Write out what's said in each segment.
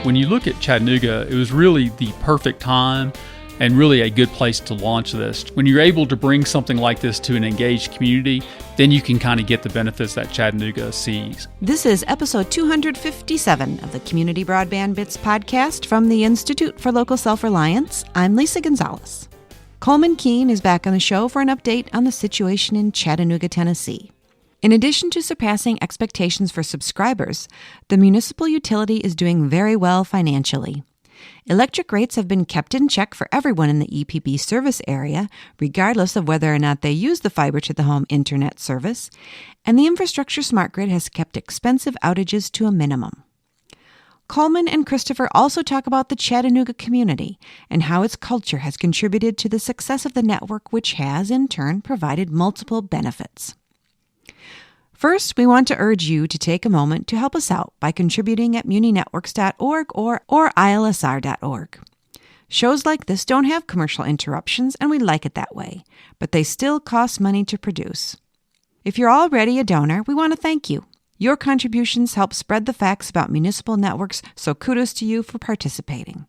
when you look at Chattanooga, it was really the perfect time and really a good place to launch this. When you're able to bring something like this to an engaged community, then you can kind of get the benefits that Chattanooga sees. This is episode 257 of the Community Broadband Bits podcast from the Institute for Local Self-Reliance. I'm Lisa Gonzalez. Coleman Keene is back on the show for an update on the situation in Chattanooga, Tennessee. In addition to surpassing expectations for subscribers, the municipal utility is doing very well financially. Electric rates have been kept in check for everyone in the EPB service area, regardless of whether or not they use the fiber-to-the-home internet service, and the infrastructure smart grid has kept expensive outages to a minimum. Coleman and Christopher also talk about the Chattanooga community and how its culture has contributed to the success of the network, which has, in turn, provided multiple benefits. First, we want to urge you to take a moment to help us out by contributing at muninetworks.org or ilsr.org. Shows like this don't have commercial interruptions, and we like it that way, but they still cost money to produce. If you're already a donor, we want to thank you. Your contributions help spread the facts about municipal networks, so kudos to you for participating.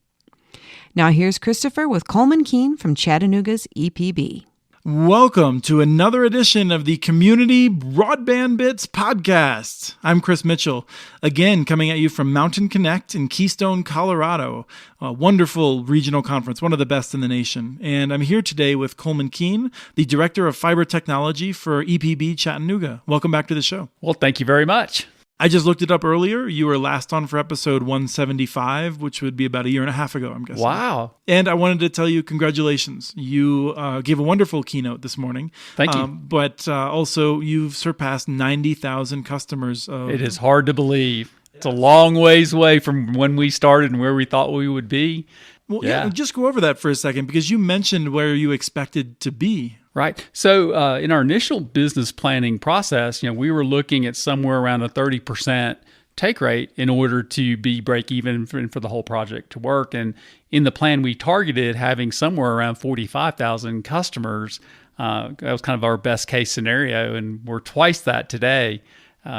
Now here's Christopher with Coleman Keene from Chattanooga's EPB. Welcome to another edition of the Community Broadband Bits podcast. I'm Chris Mitchell, again coming at you from Mountain Connect in Keystone, Colorado, a wonderful regional conference, one of the best in the nation. And I'm here today with Coleman Keene, the Director of Fiber Technology for EPB Chattanooga. Welcome back to the show. Well, thank you very much. I just looked it up earlier. You were last on for episode 175, which would be about a year and a half ago, I'm guessing. Wow. And I wanted to tell you congratulations. You gave a wonderful keynote this morning. Thank you. But also, you've surpassed 90,000 customers. It is hard to believe. It's a long ways away from when we started and where we thought we would be. Well, yeah, just go over that for a second, because you mentioned where you expected to be. Right. So in our initial business planning process, we were looking at somewhere around a 30% take rate in order to be break even for the whole project to work. And in the plan, we targeted having somewhere around 45,000 customers. That was kind of our best case scenario, and we're twice that today.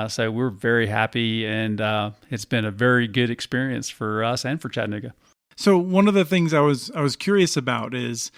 So we're very happy, and it's been a very good experience for us and for Chattanooga. So one of the things I was curious about is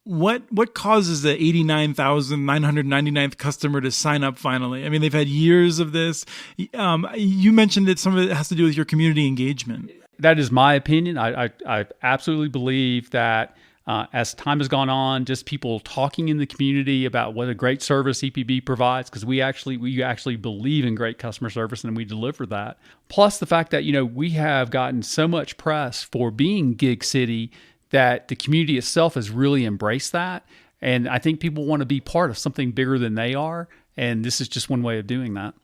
what causes the 89,999th customer to sign up finally? I mean, they've had years of this. You mentioned that some of it has to do with your community engagement. That is my opinion. I absolutely believe that as time has gone on, just people talking in the community about what a great service EPB provides, because we actually believe in great customer service and we deliver that. Plus the fact that, we have gotten so much press for being Gig City that the community itself has really embraced that. And I think people want to be part of something bigger than they are. And this is just one way of doing that.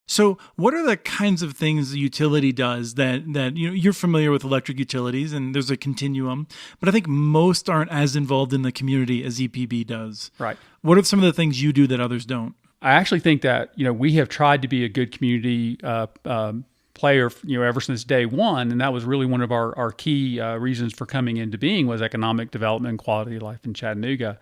So what are the kinds of things the utility does that you're familiar with electric utilities, and there's a continuum, but I think most aren't as involved in the community as EPB does. Right. What are some of the things you do that others don't? I actually think that, we have tried to be a good community player, ever since day one. And that was really one of our key reasons for coming into being was economic development and quality of life in Chattanooga.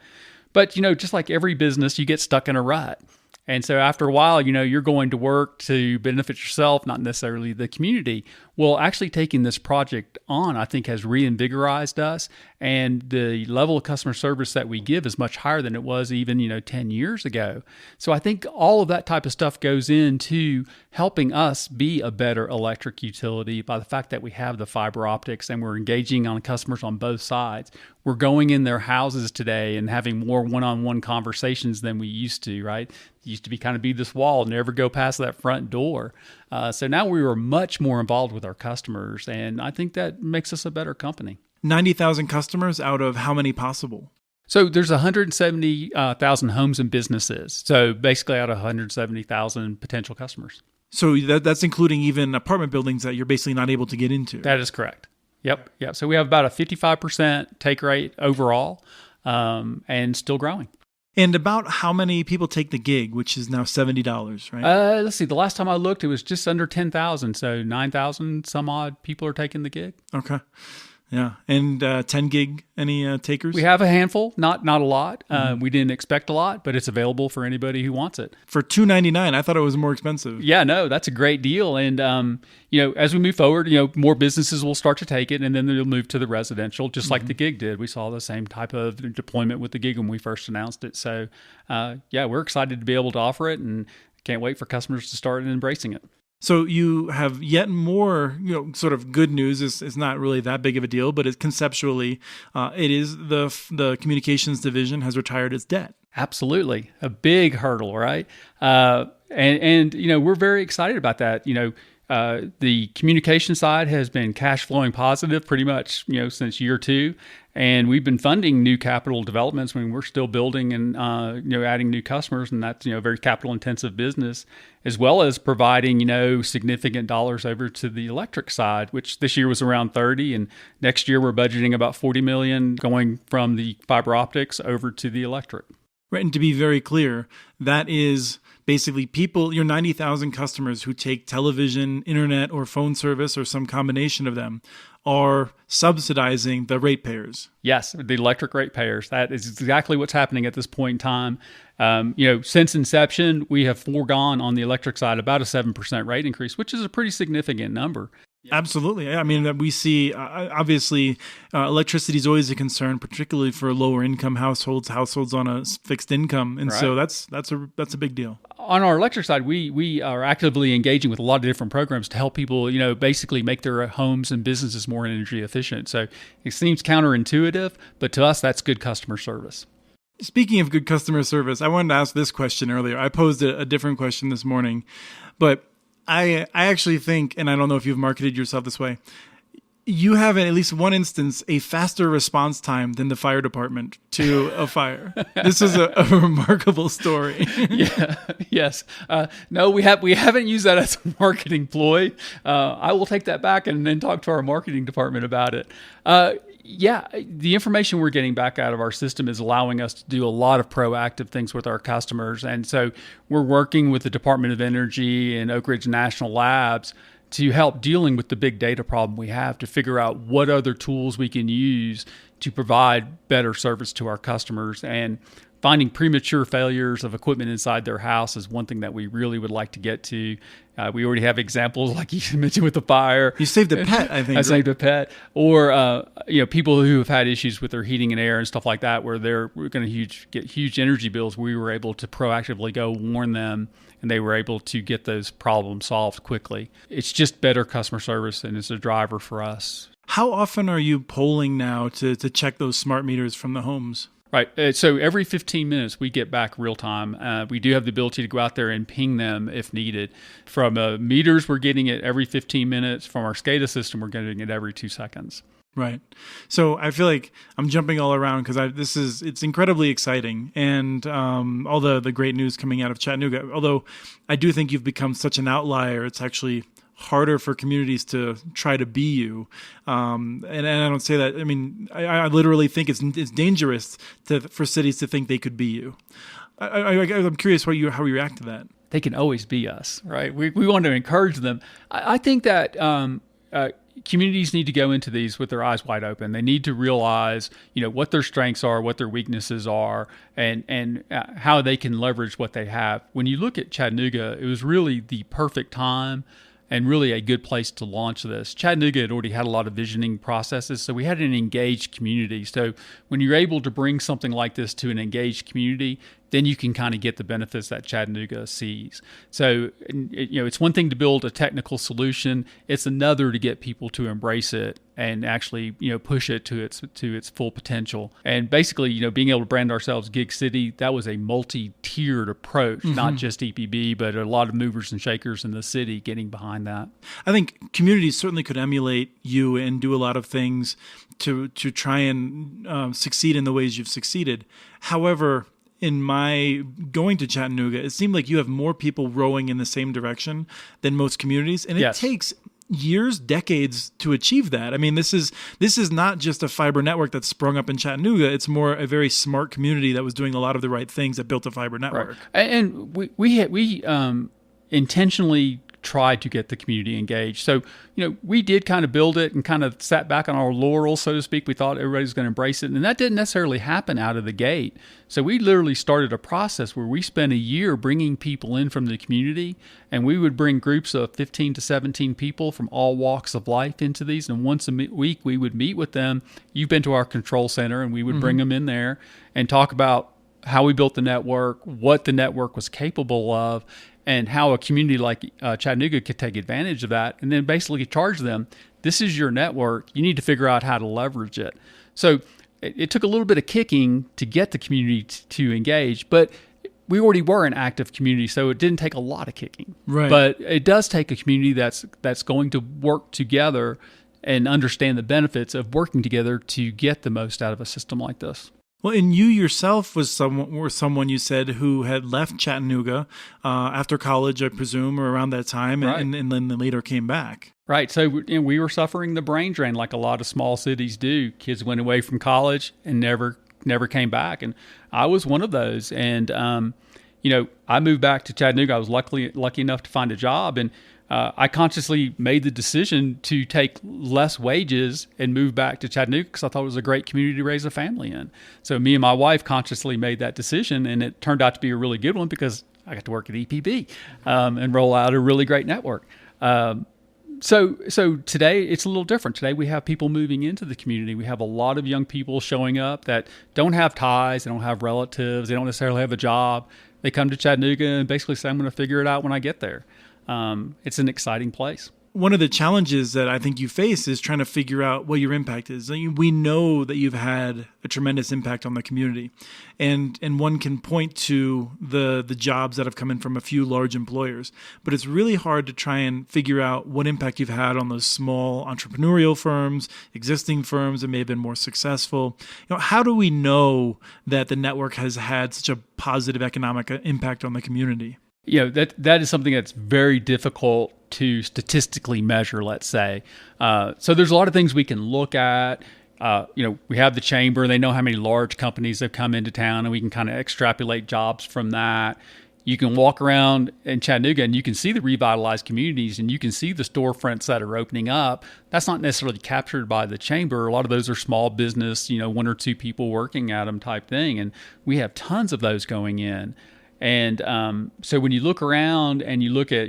But, just like every business, you get stuck in a rut. And so after a while, you're going to work to benefit yourself, not necessarily the community. Well, actually taking this project on, I think, has reinvigorized us. And the level of customer service that we give is much higher than it was even, 10 years ago. So I think all of that type of stuff goes into helping us be a better electric utility by the fact that we have the fiber optics and we're engaging on customers on both sides. We're going in their houses today and having more one-on-one conversations than we used to, right? It used to be this wall, never go past that front door. So now we were much more involved with our customers, and I think that makes us a better company. 90,000 customers out of how many possible? So there's 170,000 homes and businesses. So basically out of 170,000 potential customers. So that's including even apartment buildings that you're basically not able to get into. That is correct. Yep. So we have about a 55% take rate overall, and still growing. And about how many people take the gig, which is now $70, right? Let's see. The last time I looked, it was just under 10,000. So 9,000 some odd people are taking the gig. Okay. Yeah. And 10 gig, any takers? We have a handful, not a lot. We didn't expect a lot, but it's available for anybody who wants it. For $299, I thought it was more expensive. Yeah, no, that's a great deal. And, as we move forward, more businesses will start to take it, and then they'll move to the residential, just like the gig did. We saw the same type of deployment with the gig when we first announced it. So, we're excited to be able to offer it, and can't wait for customers to start embracing it. So you have yet more, sort of good news. Is not really that big of a deal, but conceptually, it is the communications division has retired its debt. Absolutely, a big hurdle, right? And we're very excited about that. The communication side has been cash flowing positive pretty much, since year 2. And we've been funding new capital developments when we're still building and, adding new customers. And that's, very capital intensive business, as well as providing, significant dollars over to the electric side, which this year was around 30. And next year we're budgeting about 40 million going from the fiber optics over to the electric. Right. And to be very clear, that is basically people, your 90,000 customers who take television, internet, or phone service, or some combination of them, are subsidizing the ratepayers. Yes, the electric ratepayers. That is exactly what's happening at this point in time. Since inception, we have foregone on the electric side about a 7% rate increase, which is a pretty significant number. Absolutely. I mean, we see, obviously, electricity is always a concern, particularly for lower income households on a fixed income. And so that's a big deal. On our electric side, we are actively engaging with a lot of different programs to help people, basically make their homes and businesses more energy efficient. So it seems counterintuitive, but to us, that's good customer service. Speaking of good customer service, I wanted to ask this question earlier. I posed a different question this morning, but I actually think, and I don't know if you've marketed yourself this way, you have in at least one instance a faster response time than the fire department to a fire. This is a remarkable story. Yeah. Yes. No, we haven't used that as a marketing ploy. I will take that back and then talk to our marketing department about it. The information we're getting back out of our system is allowing us to do a lot of proactive things with our customers. And so we're working with the Department of Energy and Oak Ridge National Labs to help dealing with the big data problem we have, to figure out what other tools we can use to provide better service to our customers. And finding premature failures of equipment inside their house is one thing that we really would like to get to. We already have examples, like you mentioned, with the fire. You saved a pet, I think. I saved a pet. Or, people who have had issues with their heating and air and stuff like that, where we're going to get huge energy bills. We were able to proactively go warn them, and they were able to get those problems solved quickly. It's just better customer service, and it's a driver for us. How often are you polling now to check those smart meters from the homes? Right. So every 15 minutes, we get back real time. We do have the ability to go out there and ping them if needed. From meters, we're getting it every 15 minutes. From our SCADA system, we're getting it every 2 seconds. Right. So I feel like I'm jumping all around because it's incredibly exciting, and all the great news coming out of Chattanooga. Although I do think you've become such an outlier, it's actually harder for communities to try to be you. And I don't say that. I mean, I literally think it's dangerous for cities to think they could be you. I'm curious how you react to that. They can always be us, right? We want to encourage them. I think that communities need to go into these with their eyes wide open. They need to realize, what their strengths are, what their weaknesses are, and how they can leverage what they have. When you look at Chattanooga, it was really the perfect time and really a good place to launch this. Chattanooga had already had a lot of visioning processes, so we had an engaged community. So when you're able to bring something like this to an engaged community, then you can kind of get the benefits that Chattanooga sees. So, it's one thing to build a technical solution. It's another to get people to embrace it and actually, push it to its full potential. And basically, being able to brand ourselves Gig City, that was a multi-tiered approach, not just EPB, but a lot of movers and shakers in the city getting behind that. I think communities certainly could emulate you and do a lot of things to try and succeed in the ways you've succeeded. However, in my going to Chattanooga, it seemed like you have more people rowing in the same direction than most communities. And it takes years, decades to achieve that. I mean, this is not just a fiber network that's sprung up in Chattanooga. It's more a very smart community that was doing a lot of the right things that built a fiber network. Right. And we intentionally tried to get the community engaged. So, we did kind of build it and kind of sat back on our laurels, so to speak. We thought everybody was going to embrace it. And that didn't necessarily happen out of the gate. So we literally started a process where we spent a year bringing people in from the community, and we would bring groups of 15 to 17 people from all walks of life into these. And once a week, we would meet with them. You've been to our control center, and we would bring them in there and talk about how we built the network, what the network was capable of, and how a community like Chattanooga could take advantage of that, and then basically charge them, this is your network, you need to figure out how to leverage it. So it took a little bit of kicking to get the community to engage, but we already were an active community, so it didn't take a lot of kicking. Right. But it does take a community that's going to work together and understand the benefits of working together to get the most out of a system like this. Well, and you yourself were someone you said who had left Chattanooga after college, I presume, or around that time, right. and then later came back. Right. So we were suffering the brain drain like a lot of small cities do. Kids went away from college and never came back. And I was one of those. And, I moved back to Chattanooga. I was lucky enough to find a job. And I consciously made the decision to take less wages and move back to Chattanooga because I thought it was a great community to raise a family in. So me and my wife consciously made that decision, and it turned out to be a really good one because I got to work at EPB and roll out a really great network. So today it's a little different. Today we have people moving into the community. We have a lot of young people showing up that don't have ties, they don't have relatives, they don't necessarily have a job. They come to Chattanooga and basically say, I'm going to figure it out when I get there. It's an exciting place. One of the challenges that I think you face is trying to figure out what your impact is. We know that you've had a tremendous impact on the community, and one can point to the jobs that have come in from a few large employers, but it's really hard to try and figure out what impact you've had on those small entrepreneurial firms, existing firms that may have been more successful. How do we know that the network has had such a positive economic impact on the community? That is something that's very difficult to statistically measure, let's say. So there's a lot of things we can look at. We have the chamber. They know how many large companies have come into town, and we can kind of extrapolate jobs from that. You can walk around in Chattanooga, and you can see the revitalized communities, and you can see the storefronts that are opening up. That's not necessarily captured by the chamber. A lot of those are small business, one or two people working at them type thing, and we have tons of those going in. And so when you look around and you look at,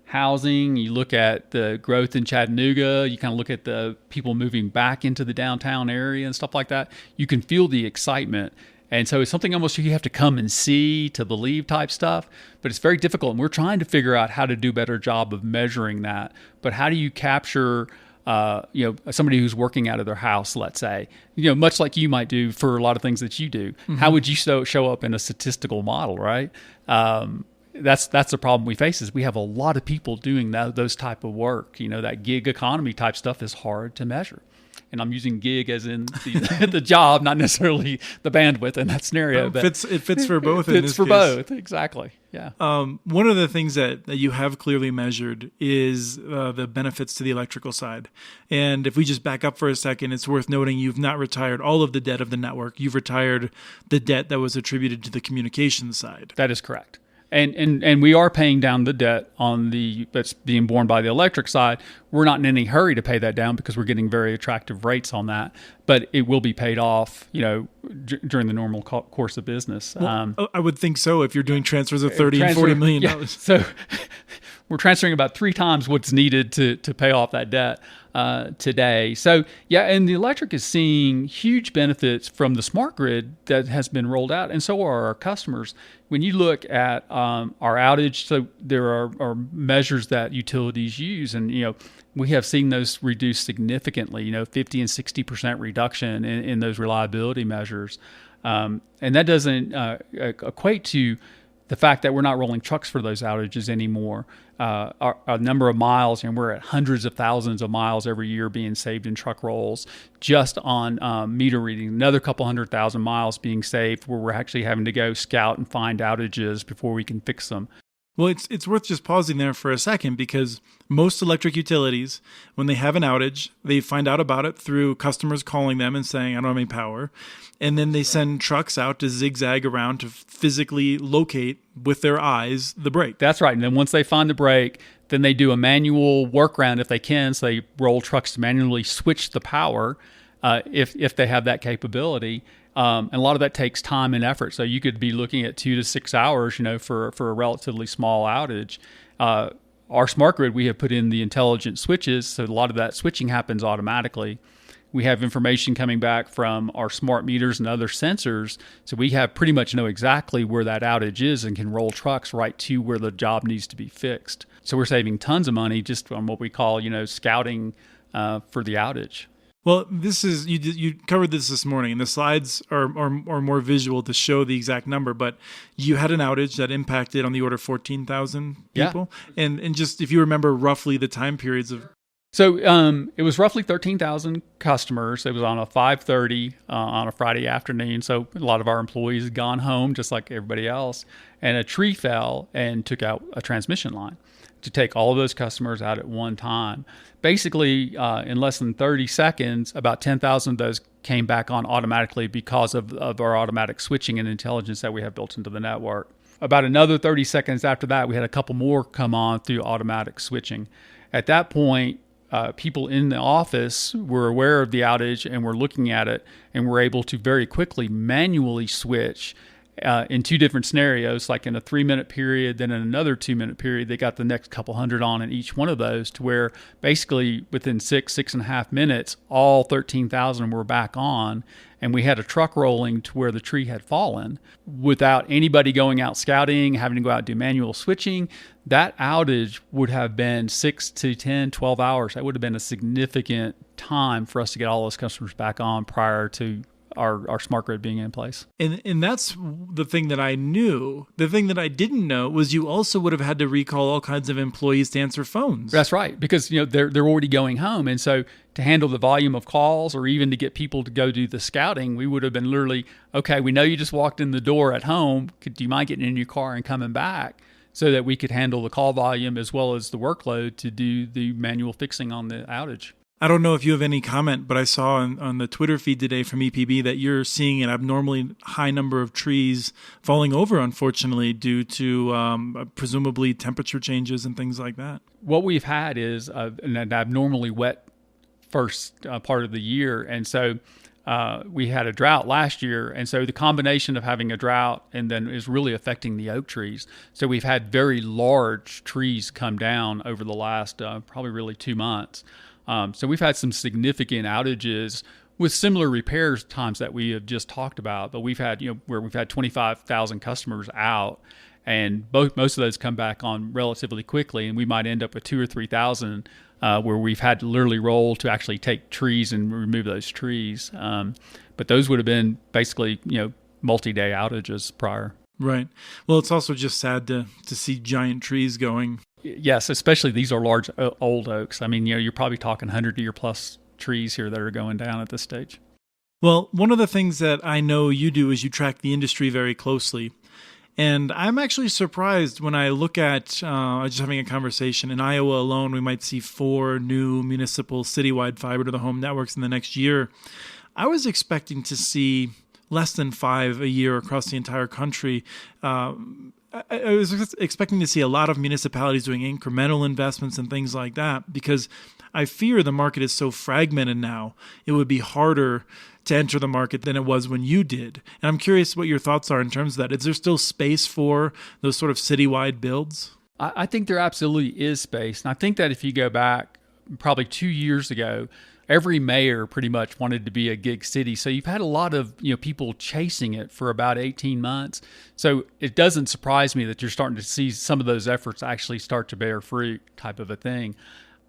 housing, you look at the growth in Chattanooga, you kind of look at the people moving back into the downtown area and stuff like that, you can feel the excitement. And so it's something almost you have to come and see to believe type stuff, but it's very difficult. And we're trying to figure out how to do a better job of measuring that. But how do you capture somebody who's working out of their house, let's say, much like you might do for a lot of things that you do. Mm-hmm. How would you show up in a statistical model, right? That's the problem we face is we have a lot of people doing those type of work. That gig economy type stuff is hard to measure. And I'm using gig as in the job, not necessarily the bandwidth in that scenario. It fits for both. It fits for both, exactly. Yeah. One of the things that you have clearly measured is the benefits to the electrical side. And if we just back up for a second, it's worth noting you've not retired all of the debt of the network. You've retired the debt that was attributed to the communications side. That is correct. And we are paying down the debt that's being borne by the electric side. We're not in any hurry to pay that down because we're getting very attractive rates on that. But it will be paid off, during the normal course of business. Well, I would think so if you're doing transfers of $30 and $40 million. Yeah. So we're transferring about 3 times what's needed to pay off that debt today. So, yeah, and the electric is seeing huge benefits from the smart grid that has been rolled out, and so are our customers. When you look at our outage, so there are measures that utilities use, and, we have seen those reduce significantly, 50 and 60% reduction in those reliability measures. And that doesn't equate to the fact that we're not rolling trucks for those outages anymore. Our number of miles, and we're at hundreds of thousands of miles every year being saved in truck rolls just on meter reading. Another couple 100,000 miles being saved where we're actually having to go scout and find outages before we can fix them. Well, it's worth just pausing there for a second because most electric utilities, when they have an outage, they find out about it through customers calling them and saying, I don't have any power. And then they send trucks out to zigzag around to physically locate with their eyes the break. That's right. And then once they find the break, Then they do a manual workaround if they can. So they roll trucks to manually switch the power if they have that capability. And a lot of that takes time and effort. So you could be looking at 2 to 6 hours, for a relatively small outage. Our smart grid, we have put in the intelligent switches, so a lot of that switching happens automatically. We have information coming back from our smart meters and other sensors, so we have pretty much know exactly where that outage is and can roll trucks right to where the job needs to be fixed. So we're saving tons of money just on what we call, scouting for the outage. Well, this is you covered this morning, and the slides are more visual to show the exact number. But you had an outage that impacted on the order of 14,000 people, and just if you remember roughly the time periods of. So it was roughly 13,000 customers. It was on a 5:30 on a Friday afternoon. So a lot of our employees had gone home just like everybody else, and a tree fell and took out a transmission line to take all of those customers out at one time. Basically, in less than 30 seconds, about 10,000 of those came back on automatically because of our automatic switching and intelligence that we have built into the network. About another 30 seconds after that, we had a couple more come on through automatic switching. At that point, people in the office were aware of the outage and were looking at it and were able to very quickly manually switch in two different scenarios, like in a 3-minute period, then in another 2-minute period. They got the next couple hundred on in each one of those, to where basically within 6.5 minutes, all 13,000 were back on. And we had a truck rolling to where the tree had fallen without anybody going out scouting, having to go out and do manual switching. That outage would have been 6 to 10, 12 hours. That would have been a significant time for us to get all those customers back on prior to our smart grid being in place. And that's the thing that I knew. The thing that I didn't know was you also would have had to recall all kinds of employees to answer phones. That's right, because they're already going home, and so to handle the volume of calls or even to get people to go do the scouting, we would have been literally, okay, we know you just walked in the door at home. Do you mind getting in your car and coming back, so that we could handle the call volume as well as the workload to do the manual fixing on the outage. I don't know if you have any comment, but I saw on the Twitter feed today from EPB that you're seeing an abnormally high number of trees falling over, unfortunately, due to presumably temperature changes and things like that. What we've had is an abnormally wet first part of the year, and so we had a drought last year, and so the combination of having a drought and then is really affecting the oak trees. So we've had very large trees come down over the last probably really 2 months. So we've had some significant outages with similar repairs times that we have just talked about, but we've had, where we've had 25,000 customers out, and most of those come back on relatively quickly, and we might end up with 2,000 or 3,000 where we've had to literally roll to actually take trees and remove those trees. But those would have been basically, multi-day outages prior. Right. Well, it's also just sad to see giant trees going. Yes, especially these are large old oaks. I mean, you're probably talking 100-year plus trees here that are going down at this stage. Well, one of the things that I know you do is you track the industry very closely. And I'm actually surprised when I look at, just having a conversation, in Iowa alone, we might see 4 new municipal citywide fiber to the home networks in the next year. I was expecting to see less than 5 a year across the entire country. I was expecting to see a lot of municipalities doing incremental investments and things like that, because I fear the market is so fragmented now, it would be harder to enter the market than it was when you did. And I'm curious what your thoughts are in terms of that. Is there still space for those sort of citywide builds? I think there absolutely is space. And I think that if you go back probably 2 years ago, every mayor pretty much wanted to be a gig city. So you've had a lot of people chasing it for about 18 months. So it doesn't surprise me that you're starting to see some of those efforts actually start to bear fruit, type of a thing.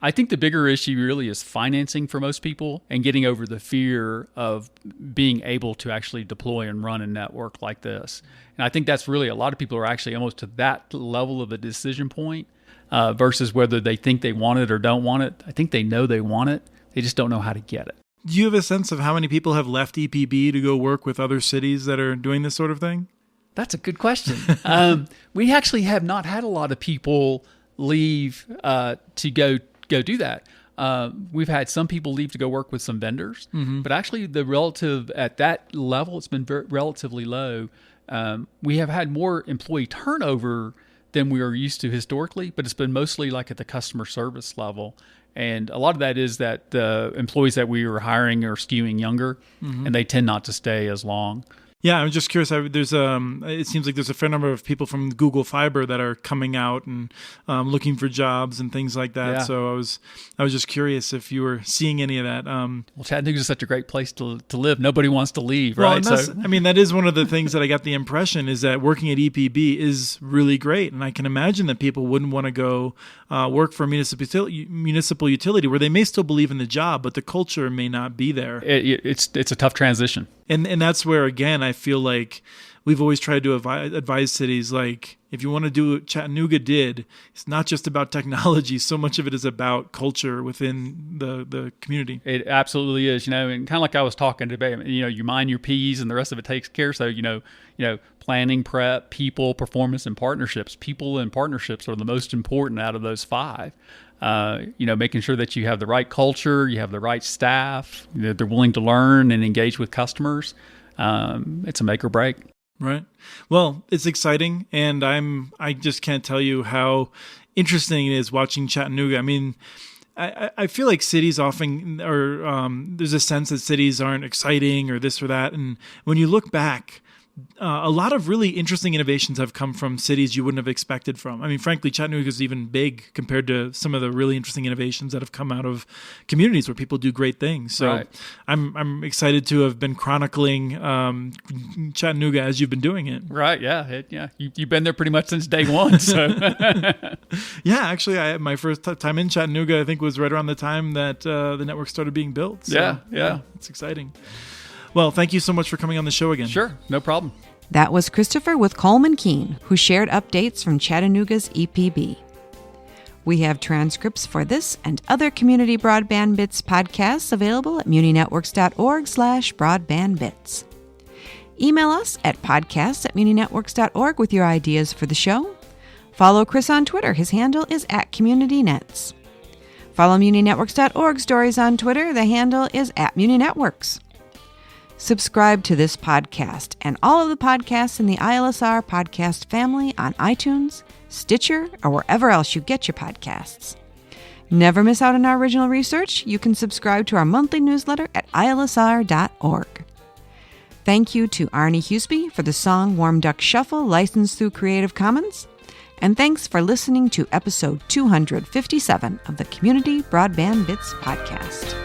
I think the bigger issue really is financing for most people and getting over the fear of being able to actually deploy and run a network like this. And I think that's really, a lot of people are actually almost to that level of a decision point versus whether they think they want it or don't want it. I think they know they want it. They just don't know how to get it. Do you have a sense of how many people have left EPB to go work with other cities that are doing this sort of thing? That's a good question. We actually have not had a lot of people leave to go do that. We've had some people leave to go work with some vendors, but actually the relative at that level, it's been relatively low. We have had more employee turnover than we were used to historically, but it's been mostly like at the customer service level. And a lot of that is that the employees that we were hiring are skewing younger, and they tend not to stay as long. Yeah, I'm just curious. It seems like there's a fair number of people from Google Fiber that are coming out and looking for jobs and things like that. Yeah. So I was just curious if you were seeing any of that. Well, Chattanooga is such a great place to live. Nobody wants to leave, Well, right? and that is one of the things that I got the impression is that working at EPB is really great, and I can imagine that people wouldn't want to go work for a municipal utility where they may still believe in the job, but the culture may not be there. It's a tough transition. And that's where, again, I feel like we've always tried to advise cities, like, if you want to do what Chattanooga did, it's not just about technology. So much of it is about culture within the community. It absolutely is, and kind of like I was talking today, you mind your P's and the rest of it takes care. So, planning, prep, people, performance, and partnerships. People and partnerships are the most important out of those 5. Making sure that you have the right culture, you have the right staff, that they're willing to learn and engage with customers. It's a make or break. Right. Well, it's exciting, and I just can't tell you how interesting it is watching Chattanooga. I mean, I feel like cities often there's a sense that cities aren't exciting or this or that, and when you look back, a lot of really interesting innovations have come from cities you wouldn't have expected from. I mean, frankly, Chattanooga is even big compared to some of the really interesting innovations that have come out of communities where people do great things. So right. I'm excited to have been chronicling Chattanooga as you've been doing it. Right. Yeah. You've been there pretty much since day one. So yeah, actually, my first time in Chattanooga, I think, was right around the time that the network started being built. So, yeah, it's exciting. Well, thank you so much for coming on the show again. Sure, no problem. That was Christopher with Coleman Keene, who shared updates from Chattanooga's EPB. We have transcripts for this and other Community Broadband Bits podcasts available at muninetworks.org/broadbandbits. Email us at podcasts@muninetworks.org with your ideas for the show. Follow Chris on Twitter. His handle is @CommunityNets. Follow muninetworks.org stories on Twitter. The handle is @muninetworks. Subscribe to this podcast and all of the podcasts in the ILSR podcast family on iTunes, Stitcher, or wherever else you get your podcasts. Never miss out on our original research. You can subscribe to our monthly newsletter at ilsr.org. Thank you to Arnie Huseby for the song Warm Duck Shuffle, licensed through Creative Commons. And thanks for listening to episode 257 of the Community Broadband Bits podcast.